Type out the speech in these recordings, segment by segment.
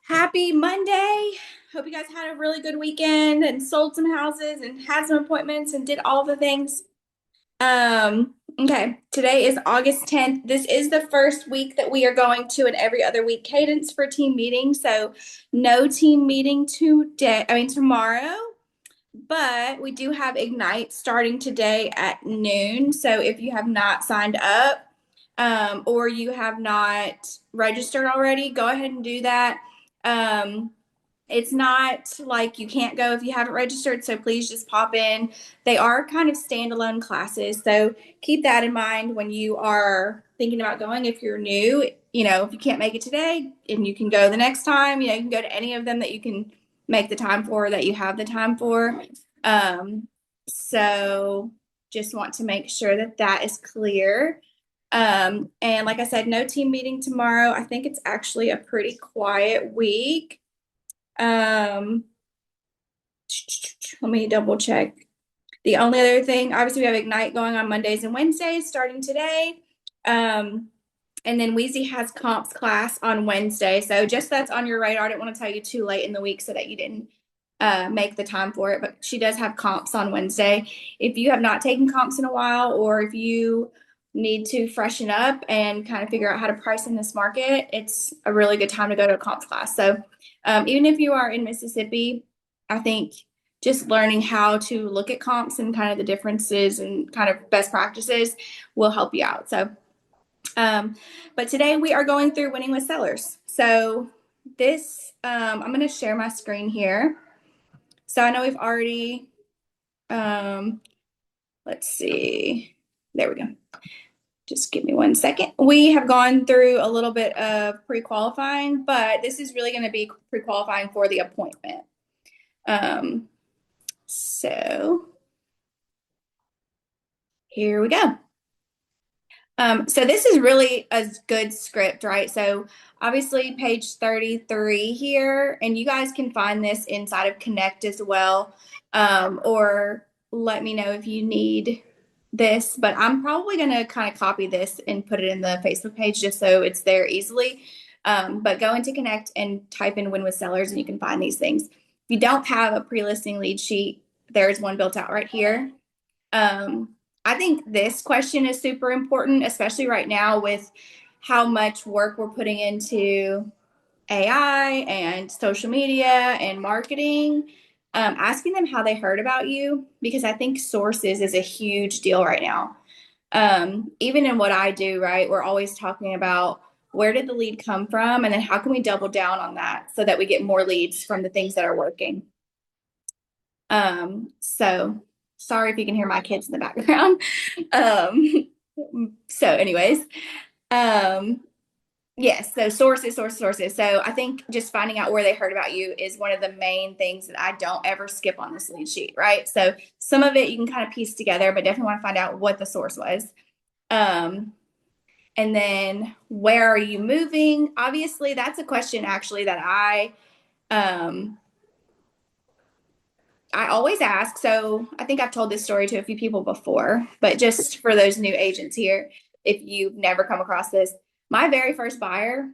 Happy Monday. Hope you guys had a really good weekend and sold some houses and had some appointments and did all the things. Okay, today is August 10th. This is the first week that we are going to an every other week cadence for team meetings. So no team meeting tomorrow, but we do have Ignite starting today at noon. So if you have not signed up, or you have not registered already, go ahead and do that. Um, it's not like you can't go if you haven't registered, so please just pop in. They are kind of standalone classes, so keep that in mind when you are thinking about going. If you're new, if you can't make it today and you can go the next time, you can go to any of them that you can make the time for, that you have the time for. So just want to make sure that that is clear. And like I said, no team meeting tomorrow. I think it's actually a pretty quiet week. Um, Let me double check. The only other thing, obviously, we have Ignite going on Mondays and Wednesdays starting today. And then Weezy has comps class on Wednesday. So just that's on your radar. I didn't want to tell you too late in the week so that you didn't make the time for it. But she does have comps on Wednesday. If you have not taken comps in a while, or if you need to freshen up and kind of figure out how to price in this market, it's a really good time to go to a comps class. So even if you are in Mississippi, I think just learning how to look at comps and kind of the differences and kind of best practices will help you out. So, but today we are going through winning with sellers. So this, I'm going to share my screen here. So I know we've already, let's see, there we go. Just give me 1 second. We have gone through a little bit of pre-qualifying, but this is really going to be pre-qualifying for the appointment. So here we go. So this is really a good script, right? So obviously page 33 here, and you guys can find this inside of Connect as well, or let me know if you need this, but I'm probably going to kind of copy this and put it in the Facebook page just so it's there easily. But go into Connect and type in Win with Sellers and you can find these things. If you don't have a pre-listing lead sheet, there's one built out right here. I think this question is super important, especially right now with how much work we're putting into AI and social media and marketing. Asking them how they heard about you, because I think sources is a huge deal right now. Even in what I do, right, we're always talking about where did the lead come from, and then how can we double down on that so that we get more leads from the things that are working. So sorry if you can hear my kids in the background. So anyways, um, yes, so sources. So I think just finding out where they heard about you is one of the main things that I don't ever skip on this lead sheet, right? So some of it you can kind of piece together, but definitely want to find out what the source was. And then where are you moving? Obviously, that's a question actually that I always ask. So I think I've told this story to a few people before, but just for those new agents here, if you've never come across this, my very first buyer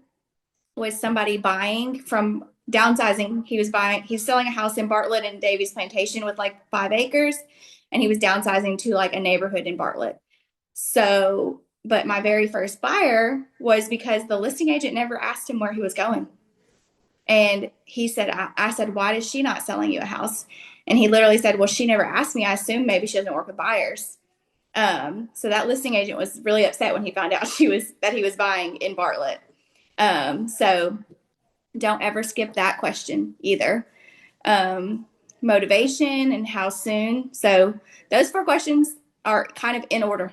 was somebody buying from downsizing. He's selling a house in Bartlett and Davies Plantation with like 5 acres, and he was downsizing to like a neighborhood in Bartlett. So, but my very first buyer was because the listing agent never asked him where he was going. And he said, I said, why is she not selling you a house? And he literally said, well, she never asked me. I assume maybe she doesn't work with buyers. So that listing agent was really upset when he found out that he was buying in Bartlett. So don't ever skip that question either. Motivation and how soon. So those 4 questions are kind of in order.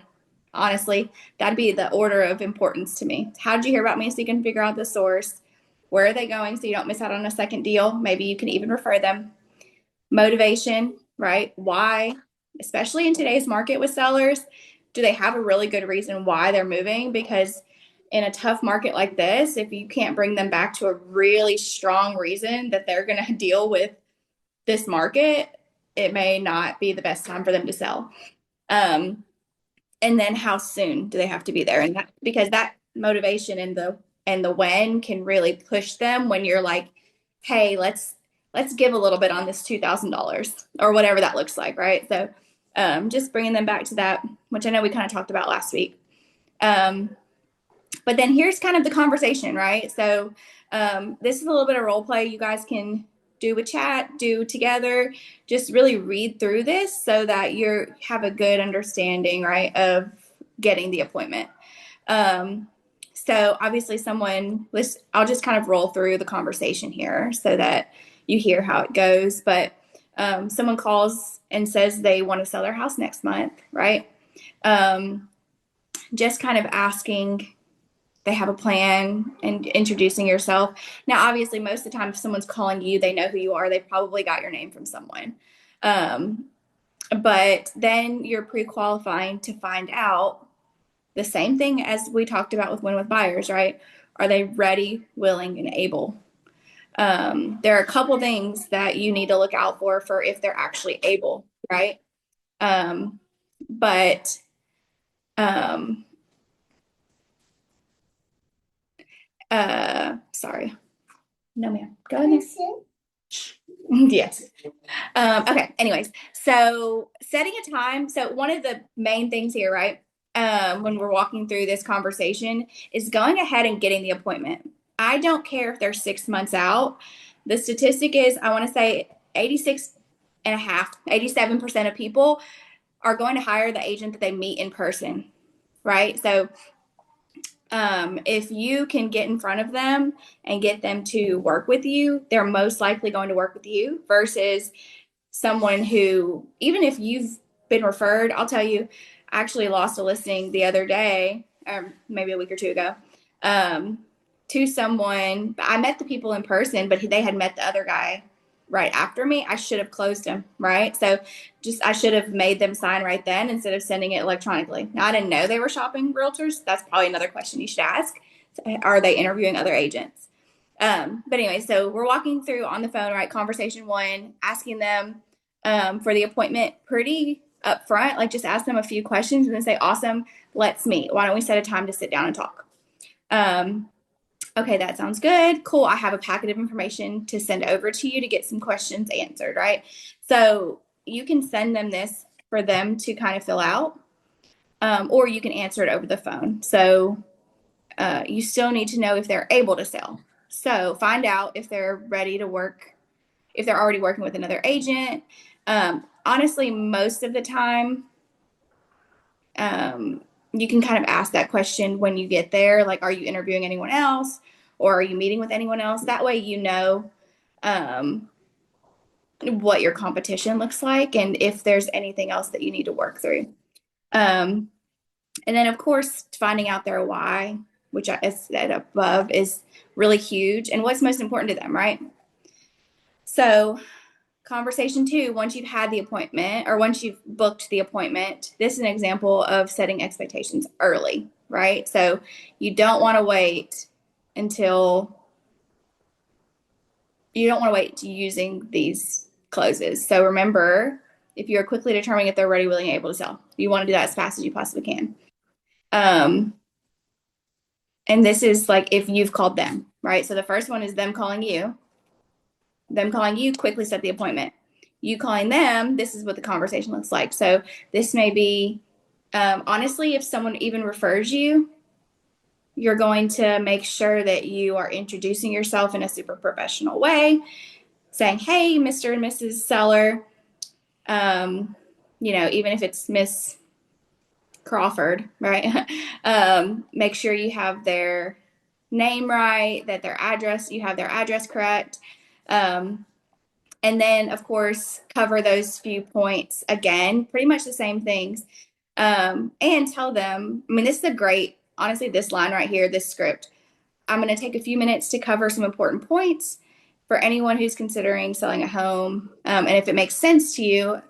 Honestly, that'd be the order of importance to me. How did you hear about me? So you can figure out the source. Where are they going so you don't miss out on a second deal? Maybe you can even refer them. Motivation, right? Why? Especially in today's market with sellers, do they have a really good reason why they're moving? Because in a tough market like this, if you can't bring them back to a really strong reason that they're going to deal with this market, it may not be the best time for them to sell. And then how soon do they have to be there? And that, because that motivation and the and the when can really push them when you're like, hey, let's give a little bit on this $2,000 or whatever that looks like, right? So just bringing them back to that, which I know we kind of talked about last week. But then here's kind of the conversation, right? So this is a little bit of role play you guys can do with chat, do together, just really read through this so that you have a good understanding, right, of getting the appointment. So obviously I'll just kind of roll through the conversation here so that you hear how it goes. But someone calls and says they want to sell their house next month, right? Just kind of asking, they have a plan and introducing yourself. Now, obviously, most of the time, if someone's calling you, they know who you are. They probably got your name from someone. But then you're pre-qualifying to find out the same thing as we talked about with Win with Buyers, right? Are they ready, willing, and able? There are a couple things that you need to look out for if they're actually able, right? But sorry. No, ma'am. Go ahead. Yes. Okay. Anyways, so setting a time. So one of the main things here, right, when we're walking through this conversation is going ahead and getting the appointment. I don't care if they're 6 months out. The statistic is, I want to say 87% of people are going to hire the agent that they meet in person, right? So if you can get in front of them and get them to work with you, they're most likely going to work with you versus someone who, even if you've been referred, I'll tell you, I actually lost a listing the other day, or maybe a week or two ago, to someone. I met the people in person, but they had met the other guy right after me. I should have closed him, right? So I should have made them sign right then instead of sending it electronically. Now, I didn't know they were shopping realtors. That's probably another question you should ask. Are they interviewing other agents? But anyway, so we're walking through on the phone, right? Conversation one, asking them for the appointment pretty upfront, like just ask them a few questions and then say, awesome, let's meet. Why don't we set a time to sit down and talk? Okay, that sounds good. Cool. I have a packet of information to send over to you to get some questions answered, right? So you can send them this for them to kind of fill out, or you can answer it over the phone. So you still need to know if they're able to sell. So find out if they're ready to work, if they're already working with another agent. Honestly, most of the time, you can kind of ask that question when you get there, like, are you interviewing anyone else or are you meeting with anyone else? That way you know what your competition looks like and if there's anything else that you need to work through. And then, of course, finding out their why, which I said above, is really huge and what's most important to them, right? So conversation two, once you've had the appointment or once you've booked the appointment, this is an example of setting expectations early, right? So you don't want to wait to using these closes. So remember, if you're quickly determining if they're ready, willing, and able to sell, you want to do that as fast as you possibly can. And this is like if you've called them, right? So the first one is them calling you, quickly set the appointment. You calling them, this is what the conversation looks like. So this may be, honestly, if someone even refers you, you're going to make sure that you are introducing yourself in a super professional way, saying, hey, Mr. and Mrs. Seller, even if it's Miss Crawford, right? Make sure you have their name right, that you have their address correct. And then, of course, cover those few points again, pretty much the same things. And tell them, this is honestly, this line right here, this script, I'm going to take a few minutes to cover some important points for anyone who's considering selling a home. And if it makes sense to you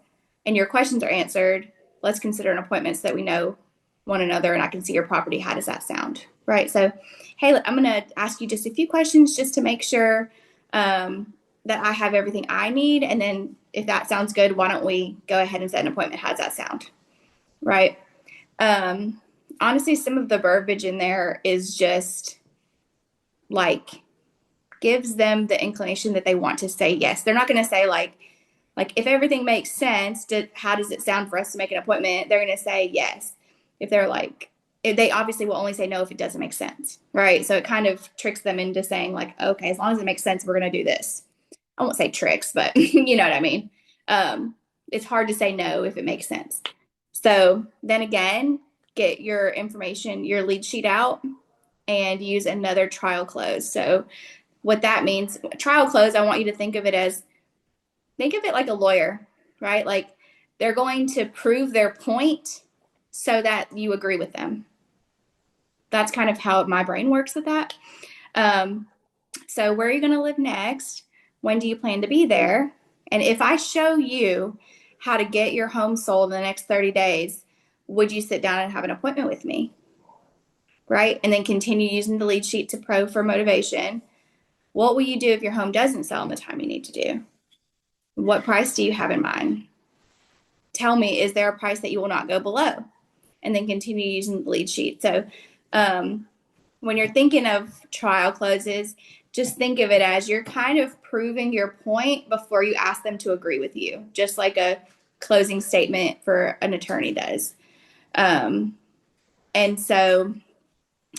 and your questions are answered, let's consider an appointment so that we know one another and I can see your property. How does that sound? Right. So, hey, I'm going to ask you just a few questions just to make sure that I have everything I need. And then if that sounds good, why don't we go ahead and set an appointment? How does that sound? Right. Honestly, some of the verbiage in there is just like gives them the inclination that they want to say yes. They're not going to say like if everything makes sense, how does it sound for us to make an appointment? They're going to say yes. If they're like, if they obviously will only say no if it doesn't make sense, right? So it kind of tricks them into saying like, okay, as long as it makes sense, we're going to do this. I won't say tricks, but you know what I mean. It's hard to say no if it makes sense. So then again, get your information, your lead sheet out, and use another trial close. So what that means, trial close, I want you to think of it like a lawyer, right? Like they're going to prove their point so that you agree with them. That's kind of how my brain works with that. So where are you going to live next? When do you plan to be there? And if I show you how to get your home sold in the next 30 days, would you sit down and have an appointment with me? Right? And then continue using the lead sheet to pro for motivation. What will you do if your home doesn't sell in the time you need to do? What price do you have in mind? Tell me, is there a price that you will not go below? And then continue using the lead sheet. So when you're thinking of trial closes, just think of it as you're kind of proving your point before you ask them to agree with you, just like a closing statement for an attorney does. And so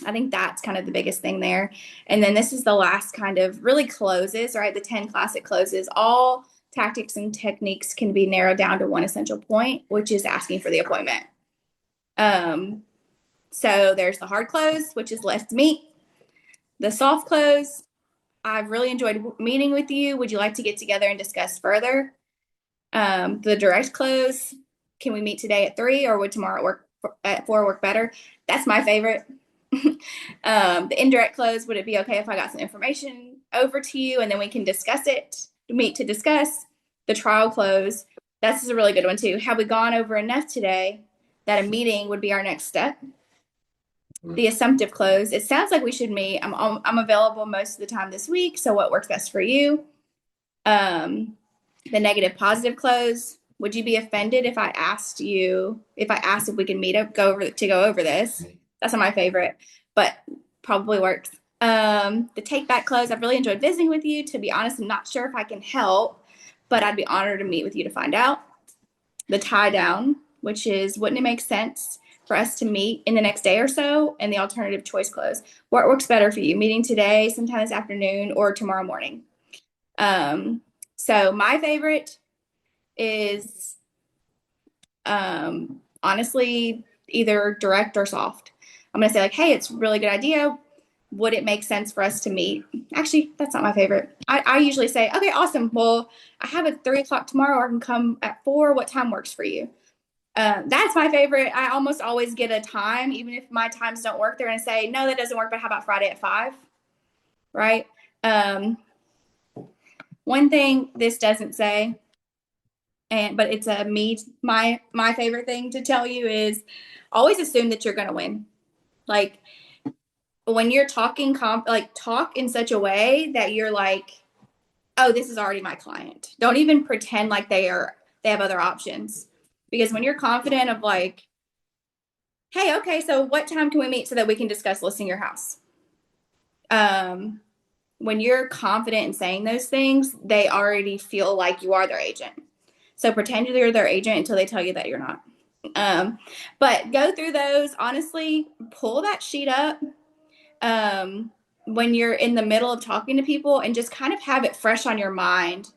I think that's kind of the biggest thing there. And then this is the last kind of really closes, right? The 10 classic closes. All tactics and techniques can be narrowed down to one essential point, which is asking for the appointment. So there's the hard close, which is let's meet. The soft close, I've really enjoyed meeting with you. Would you like to get together and discuss further? The direct close, can we meet today at 3 or would tomorrow work at 4 work better? That's my favorite. The indirect close, would it be okay if I got some information over to you and then we can discuss it, meet to discuss? The trial close, this is a really good one too. Have we gone over enough today that a meeting would be our next step? The assumptive close, it sounds like we should meet. I'm available most of the time this week, so what works best for you? The negative positive close, would you be offended if I asked if we can meet up, go over this? That's not my favorite, but probably works. The take back close, I've really enjoyed visiting with you. To be honest, I'm not sure if I can help, but I'd be honored to meet with you to find out. The tie down, which is, wouldn't it make sense for us to meet in the next day or so? And the alternative choice close, what works better for you, meeting today, sometime this afternoon, or tomorrow morning? So my favorite is honestly either direct or soft. I'm going to say like, hey, it's a really good idea. Would it make sense for us to meet? Actually, that's not my favorite. I usually say, okay, awesome. Well, I have a 3 o'clock tomorrow, or I can come at 4. What time works for you? That's my favorite. I almost always get a time, even if my times don't work. They're going to say, no, that doesn't work, but how about Friday at 5? Right? One thing this doesn't say, but it's my favorite thing to tell you is always assume that you're going to win. Like when you're talking, talk in such a way that you're like, oh, this is already my client. Don't even pretend like they have other options, because when you're confident of like, hey, okay, so what time can we meet so that we can discuss listing your house? When you're confident in saying those things, they already feel like you are their agent. So pretend you're their agent until they tell you that you're not. But go through those. Honestly, pull that sheet up when you're in the middle of talking to people and just kind of have it fresh on your mind,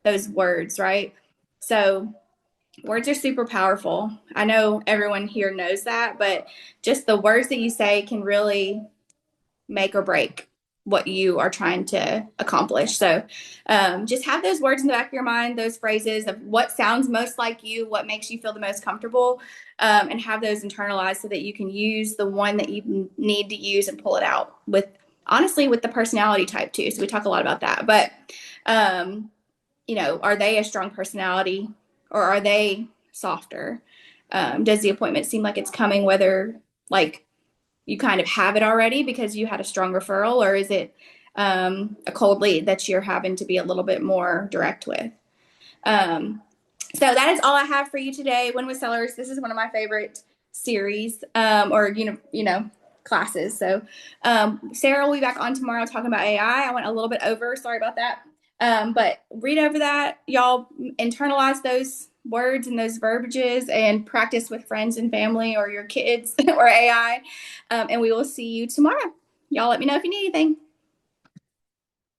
those words, right? So words are super powerful. I know everyone here knows that, but just the words that you say can really make or break what you are trying to accomplish. So just have those words in the back of your mind, those phrases of what sounds most like you, what makes you feel the most comfortable, and have those internalized so that you can use the one that you need to use and pull it out with, honestly, with the personality type too. So we talk a lot about that. But, are they a strong personality or are they softer? Does the appointment seem like it's coming, whether like you kind of have it already because you had a strong referral, or is it a cold lead that you're having to be a little bit more direct with? So that is all I have for you today. Win with Sellers. This is one of my favorite series, or classes. So Sarah will be back on tomorrow talking about AI. I went a little bit over. Sorry about that. But read over that. Y'all internalize those words and those verbiages and practice with friends and family or your kids or AI. And we will see you tomorrow. Y'all let me know if you need anything.